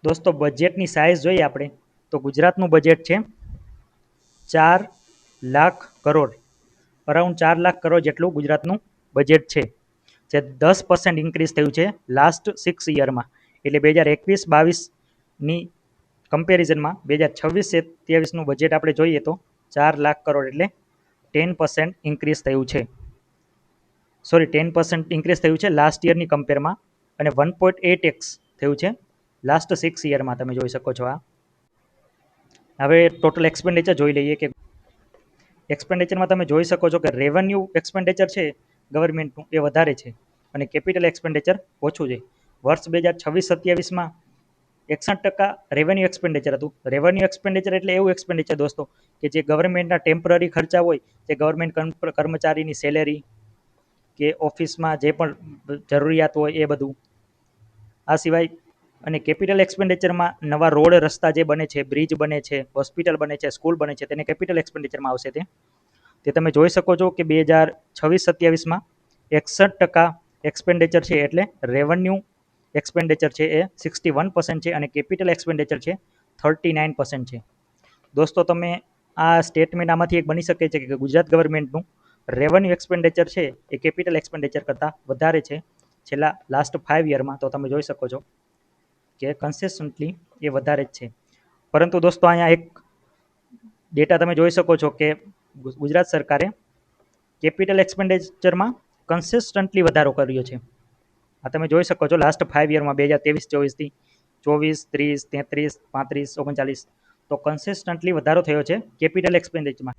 દોસ્તો બજેટની સાઇઝ જોઈએ આપણે તો ગુજરાતનું બજેટ છે 4,00,000 કરોડ, અરાઉન્ડ 4,00,000 કરોડ જેટલું ગુજરાતનું બજેટ છે, જે 10% ઇન્ક્રીઝ થયું છે લાસ્ટ 6 યરમાં. એટલે 2021-22ની કમ્પેરિઝનમાં 2026-23નું બજેટ આપણે જોઈએ તો 4,00,000 કરોડ એટલે 10% ઇન્ક્રીઝ થયું છે. 10% ઇન્ક્રીઝ થયું છે લાસ્ટ યરની કમ્પેરમાં, અને 1.8x થયું છે લાસ્ટ 6 યરમાં. તમે જોઈ શકો છો. હવે ટોટલ એક્સપેન્ડિચર જોઈ લઈએ કે એક્સપેન્ડિચરમાં તમે જોઈ શકો છો કે રેવન્યુ એક્સપેન્ડિચર છે ગવર્મેન્ટનું એ વધારે છે અને કેપિટલ એક્સપેન્ડિચર ઓછું છે. વર્ષ 2026-27માં 61% રેવન્યુ એક્સપેન્ડિચર હતું. રેવન્યુ એક્સપેન્ડિચર એટલે એવું એક્સપેન્ડિચર દોસ્તો કે જે ગવર્મેન્ટના ટેમ્પરરી ખર્ચા હોય, જે ગવર્મેન્ટ કર્મચારીની સેલેરી કે ઓફિસમાં જે પણ જરૂરિયાત હોય એ બધું. આ સિવાય અને કેપિટલ એક્સપેન્ડિચરમાં નવા રોડ રસ્તા જે બને છે, બ્રિજ બને છે, હોસ્પિટલ બને છે, સ્કૂલ બને છે, તેને કેપિટલ એક્સપેન્ડિચરમાં આવશે. તે તમે જોઈ શકો છો કે 2026-27માં 61% એક્સપેન્ડિચર છે, એટલે રેવન્યુ એક્સપેન્ડિચર છે એ 61% છે અને કેપિટલ એક્સપેન્ડિચર છે 39% છે. દોસ્તો તમે આ સ્ટેટમેન્ટ આમાંથી એક બની શકે છે કે ગુજરાત ગવર્મેન્ટનું રેવન્યુ એક્સપેન્ડિચર છે એ કેપિટલ એક્સપેન્ડિચર કરતાં વધારે છે છેલ્લા લાસ્ટ 5 યરમાં. તો તમે જોઈ શકો છો કે કન્સિસ્ટન્ટલી એ વધારે જ છે. પરંતુ દોસ્તો અહીંયા એક ડેટા તમે જોઈ શકો છો કે ગુજરાત સરકારે કેપિટલ એક્સપેન્ડિચરમાં કન્સિસ્ટન્ટલી વધારો કર્યો છે. આ તમે જોઈ શકો છો લાસ્ટ 5 યરમાં 2023-24થી 24, 30, 33, 35, 39, તો કન્સિસ્ટન્ટલી વધારો થયો છે કેપિટલ એક્સપેન્ડિચરમાં.